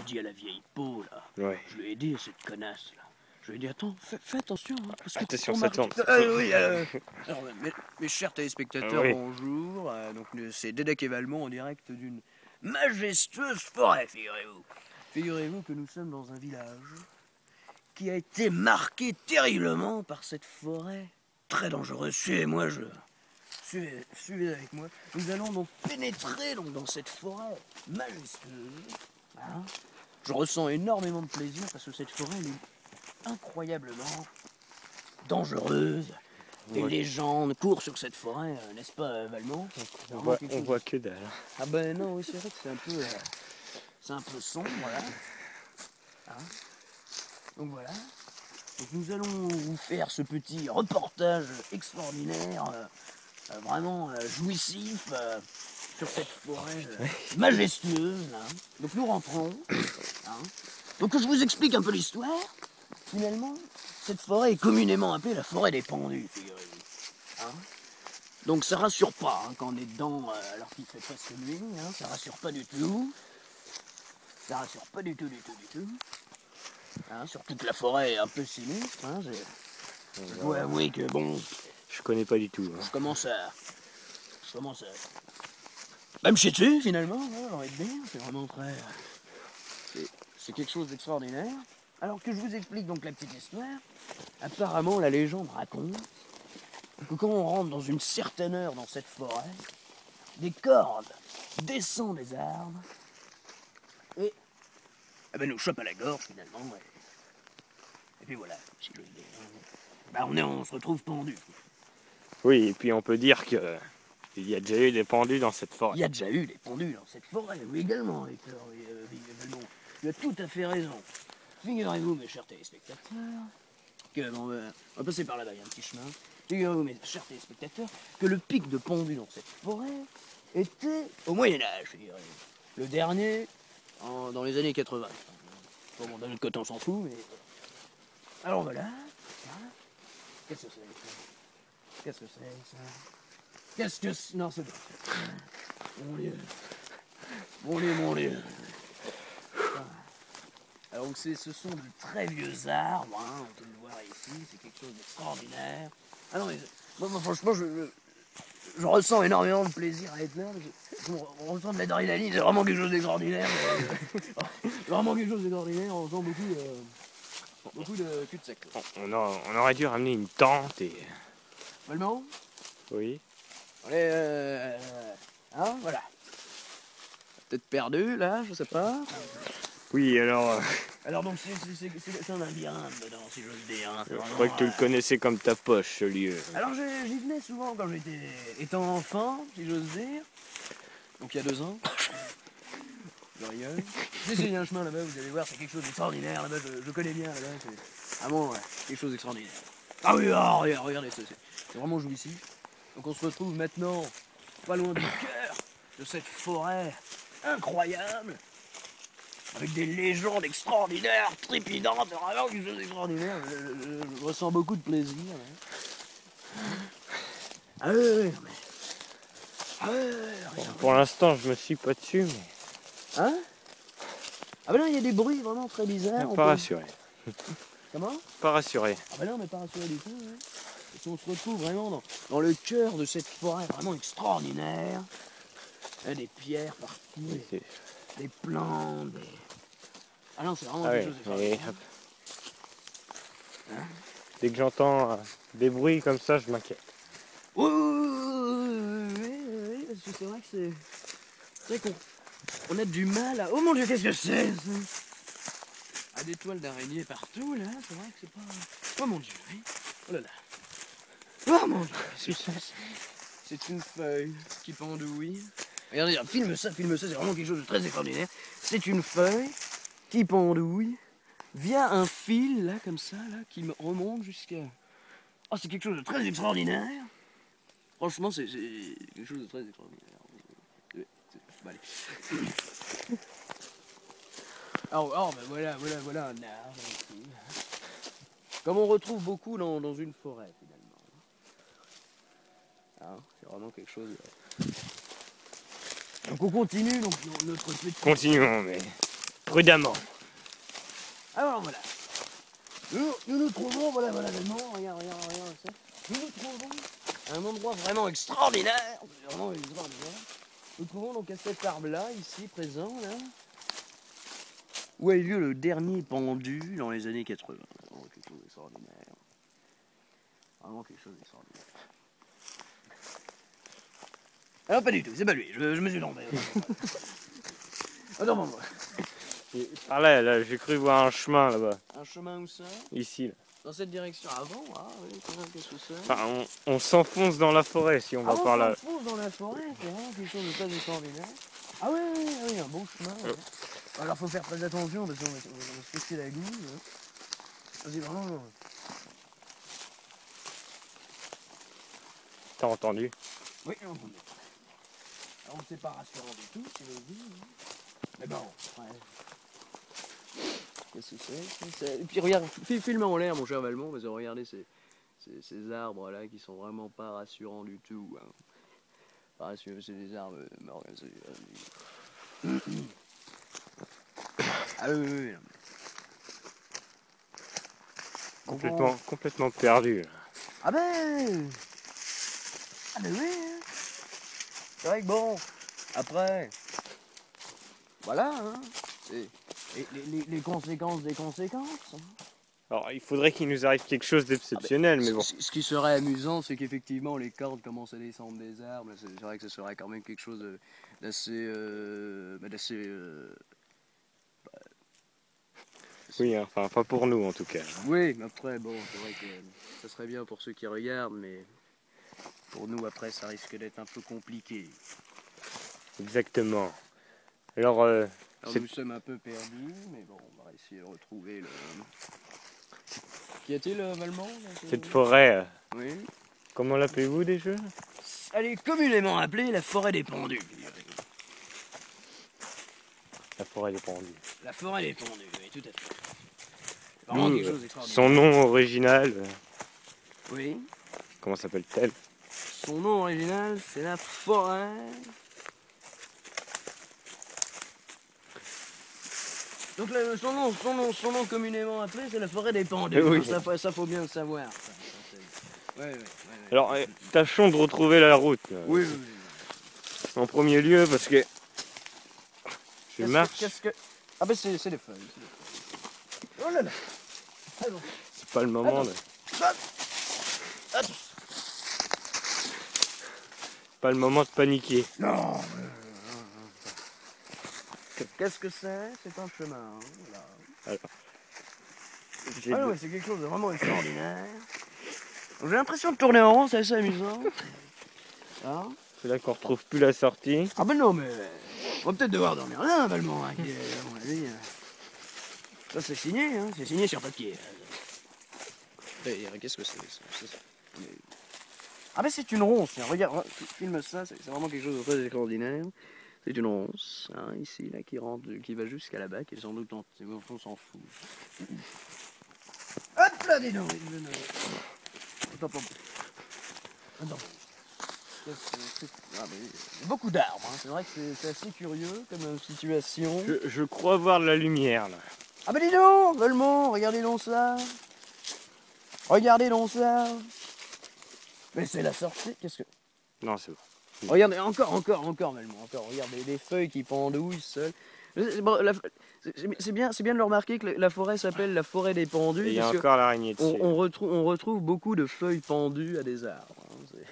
dit à la vieille peau, là. Ouais. Je lui ai dit à cette connasse, là. Je lui ai dit, attends, fais attention. Hein, parce que Attention, on ça tourne. oui, alors, mes chers téléspectateurs, Oui. bonjour. Donc, c'est Dédé et Valmont en direct d'une majestueuse forêt, figurez-vous. Figurez-vous que nous sommes dans un village qui a été marqué terriblement par cette forêt très dangereuse. Suivez-moi, suivez avec moi. Nous allons donc pénétrer donc, dans cette forêt majestueuse. Hein. Je ressens énormément de plaisir parce que cette forêt elle est incroyablement dangereuse. Des légendes courent sur cette forêt, n'est-ce pas, Valmont? On voit que dalle. Ah ben non, oui, c'est vrai que c'est un peu sombre, là. Hein. Donc voilà. Donc nous allons vous faire ce petit reportage extraordinaire, vraiment jouissif, sur cette forêt majestueuse. Là. Donc nous rentrons. Hein. Donc que je vous explique un peu l'histoire. Finalement, cette forêt est communément appelée la forêt des pendus, figurez-vous. Hein. Donc ça rassure pas hein, quand on est dedans alors qu'il fait presque nuit. Hein. Ça rassure pas du tout. Ça rassure pas du tout. Hein, surtout que la forêt est un peu sinistre. Hein, je dois avouer que bon. Je connais pas du tout. Hein. Je commence à. Même chier dessus finalement, hein, j'ai envie de dire. C'est vraiment très. C'est quelque chose d'extraordinaire. Alors que je vous explique donc la petite histoire. Apparemment, la légende raconte que quand on rentre dans une certaine heure dans cette forêt, des cordes descendent des arbres et nous chope à la gorge finalement. Et puis voilà, si je veux dire. On se retrouve pendu. Oui, et puis on peut dire que il y a déjà eu des pendus dans cette forêt. Il y a déjà eu des pendus dans cette forêt, oui également, Victor. Tu as tout à fait raison. Figurez-vous, mes chers téléspectateurs, que on va passer par là-bas, il y a un petit chemin. Figurez-vous, mes chers téléspectateurs, que le pic de pendus dans cette forêt était au Moyen-Âge, figurez-vous. Le dernier, dans les années 80. Bon, d'un autre côté, on s'en fout, mais. Alors voilà. Qu'est-ce que c'est Qu'est-ce que c'est ça Qu'est-ce que c'est Non, c'est pas. Mon Dieu. Alors, ce sont de très vieux arbres, hein, on peut le voir ici, c'est quelque chose d'extraordinaire. Ah non, mais moi, franchement, je ressens énormément de plaisir à être là. On ressent de l'adrénaline, c'est vraiment quelque chose d'extraordinaire. Vraiment quelque chose d'extraordinaire, on sent beaucoup de cul-de-sac. On aurait dû ramener une tente et... Valmont ? Oui. Hein, voilà. Peut-être perdu, là, je sais pas. Oui, alors... Alors donc c'est un labyrinthe dedans, si j'ose dire. Hein. Je crois que tu le connaissais comme ta poche, ce lieu. Alors j'y venais souvent quand étant enfant, si j'ose dire. Donc il y a 2 ans. Je rigole. Il y a un chemin là-bas, vous allez voir, c'est quelque chose d'extraordinaire. Là-bas, je connais bien, là-bas, c'est vraiment quelque chose d'extraordinaire. Ah oui, regardez, c'est vraiment jouissif. Donc on se retrouve maintenant pas loin du cœur de cette forêt incroyable. Avec des légendes extraordinaires, trépidantes, vraiment quelque chose d'extraordinaire. Je ressens beaucoup de plaisir. Hein. Ah oui. Bon, pour l'instant, je me suis pas dessus, mais... Hein? Ah ben non, il y a des bruits vraiment très bizarres. Pas rassuré. Comment? Pas rassuré. Ah ben non, on n'est pas rassuré du tout. Hein. Parce qu'on se retrouve vraiment dans le cœur de cette forêt vraiment extraordinaire. Il y a des pierres partout. Des plantes, Ah non, c'est vraiment quelque chose d'extraordinaire. Hein? Dès que j'entends des bruits comme ça, je m'inquiète. Oui, parce que c'est vrai que c'est vrai qu'on a du mal à... Oh mon Dieu, qu'est-ce que c'est ça? Ah, des toiles d'araignée partout, là, c'est vrai que c'est pas... Oh mon Dieu, oui. Oh là là. Oh mon Dieu, qu'est-ce que c'est? C'est une feuille qui pendouille. Regardez, filme ça, c'est vraiment quelque chose de très extraordinaire. C'est une feuille qui pendouille via un fil, là, comme ça, là, qui me remonte jusqu'à... Oh, c'est quelque chose de très extraordinaire. Franchement, c'est quelque chose de très extraordinaire. Bon, allez. Alors, ben voilà un arbre ici. Comme on retrouve beaucoup dans une forêt, finalement. Ah, c'est vraiment quelque chose... Donc on continue donc notre petite... Continuons, mais prudemment. Alors voilà. Nous trouvons, voilà, vraiment, regarde ça. Nous trouvons un endroit vraiment extraordinaire. Vraiment extraordinaire. Nous trouvons donc à cet arbre-là, ici, présent, là, où a eu lieu le dernier pendu dans les années 80. Vraiment quelque chose d'extraordinaire. Vraiment quelque chose d'extraordinaire. Alors pas du tout, c'est pas lui, je me suis trompé. Attends, moi. Par là, j'ai cru voir un chemin là-bas. Un chemin où ça? Ici, là. Dans cette direction. Ah bon? Ah oui, qu'est-ce que c'est? Enfin, on s'enfonce dans la forêt si on va par là. On s'enfonce dans la forêt, c'est vraiment quelque chose de très extraordinaire. Ah oui, un bon chemin. Ouais. Alors faut faire très attention parce qu'on va se casser la goutte. Hein. C'est vraiment... T'as entendu? Oui, j'ai entendu. Alors c'est pas rassurant du tout, si vous dites. Hein. Mais bon, ouais. Qu'est-ce que c'est? Et puis regarde, filme en l'air mon cher Valmont, parce que regardez ces arbres là qui sont vraiment pas rassurants du tout. Hein. Pas rassurants, c'est des arbres morts. Ah oui. Complètement perdu. Là. Ah ben oui. Hein. C'est vrai que bon, après, voilà, hein. C'est les conséquences des conséquences. Hein. Alors, il faudrait qu'il nous arrive quelque chose d'exceptionnel, mais bon. Ce qui serait amusant, c'est qu'effectivement les cordes commencent à descendre des arbres. C'est vrai que ce serait quand même quelque chose d'assez... Oui, hein, enfin, pas pour nous en tout cas. Oui, mais après, bon, c'est vrai que ça serait bien pour ceux qui regardent, mais pour nous, après, ça risque d'être un peu compliqué. Exactement. Alors nous sommes un peu perdus, mais bon, on va essayer de retrouver le... Qu'y a-t-il, Valmont? Cette forêt, oui. Comment l'appelez-vous déjà? Elle est communément appelée la forêt des pendus. La forêt des pendus. La forêt des pendus, oui, tout à fait. Vraiment quelque chose d'extraordinaire. Son nom original, oui. Comment s'appelle-t-elle? Son nom original, c'est la forêt... Donc son nom communément appelé, c'est la forêt des pendus. Oui. Ça faut bien le savoir. Ouais. Alors, tâchons de retrouver la route. Oui. En premier lieu, parce que je marche. Ah ben c'est des feuilles. Oh là là. C'est pas le moment. Pas le moment de paniquer. Non. Qu'est-ce que c'est? C'est un chemin. Hein, voilà. Alors, c'est quelque chose de vraiment extraordinaire. J'ai l'impression de tourner en rond, c'est assez amusant. Hein? C'est là qu'on retrouve plus la sortie. Ah ben non, mais on va peut-être devoir dormir là, Valmont. Hein, ça c'est signé, hein, c'est signé sur papier. Qu'est-ce que c'est? Ah ben c'est une ronce, tiens, regarde, filme ça, c'est vraiment quelque chose de très extraordinaire. C'est une ronce, hein, ici, là, qui va jusqu'à là-bas, qui est sans doute on s'en fout. Hop là, dis donc. Attends. Il y a beaucoup d'arbres, hein. C'est vrai que c'est assez curieux comme situation. Je crois voir de la lumière là. Ah ben dis donc, Valmont, regardez donc ça. Mais c'est la sortie, qu'est-ce que... Non, c'est bon. Regardez, encore, Valmont, encore. Regardez les feuilles qui pendouillent seules. C'est bien de le remarquer que la forêt s'appelle la forêt des pendus. Et il y a encore l'araignée dessus. On retrouve beaucoup de feuilles pendues à des arbres. Hein. C'est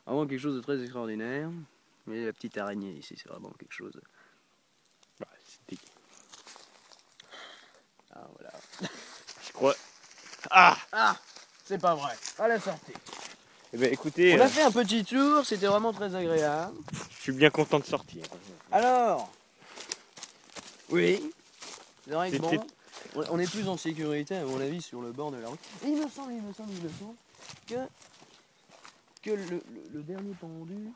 vraiment quelque chose de très extraordinaire. Mais la petite araignée ici, c'est vraiment quelque chose. Bah, c'est... Ah voilà. Je crois. Ah, c'est pas vrai. À la sortie. Eh ben, écoutez, on a fait un petit tour, c'était vraiment très agréable. Je suis bien content de sortir. Alors, oui, c'est vrai que bon, on est plus en sécurité à mon avis sur le bord de la route. Et il me semble que le dernier pendu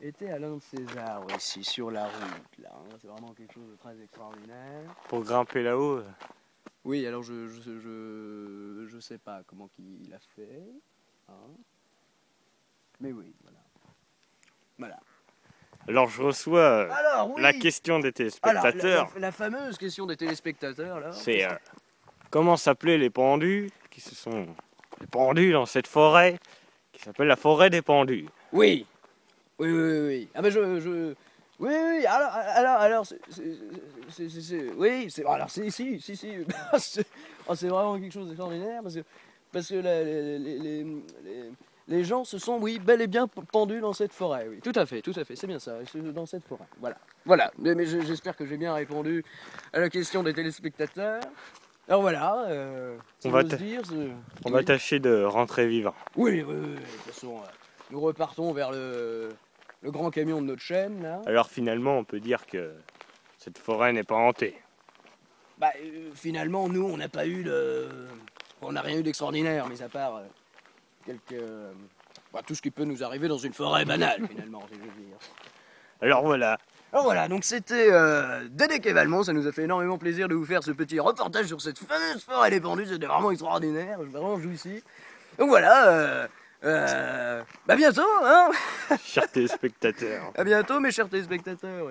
était à l'un de ces arbres ici, sur la route. Là, hein. C'est vraiment quelque chose de très extraordinaire. Pour grimper là-haut. Oui, alors je sais pas comment il a fait. Hein. Mais oui, voilà. Alors je reçois Alors, oui. la question des Alors, téléspectateurs. la fameuse question des téléspectateurs, là. C'est comment s'appelaient les pendus qui se sont pendus dans cette forêt qui s'appelle la forêt des pendus. Oui. Oui. Ah ben oui, alors, oui, c'est, alors, si. C'est vraiment quelque chose d'extraordinaire, parce que les gens se sont, oui, bel et bien pendus dans cette forêt, oui, tout à fait, c'est bien ça, dans cette forêt, voilà, mais j'espère que j'ai bien répondu à la question des téléspectateurs. Alors voilà, On va on va tâcher de rentrer vivant. Oui, de toute façon, nous repartons vers le grand camion de notre chaîne, là. Alors finalement, on peut dire que cette forêt n'est pas hantée. Bah, finalement, nous, on n'a pas eu on n'a rien eu d'extraordinaire, mis à part tout ce qui peut nous arriver dans une forêt banale, finalement, si je veux dire. Alors voilà, Donc c'était Dédé et Valmont, ça nous a fait énormément plaisir de vous faire ce petit reportage sur cette fameuse forêt des pendus, c'était vraiment extraordinaire, vraiment jouissif. Donc voilà, bientôt, hein. chers téléspectateurs. À bientôt, mes chers téléspectateurs.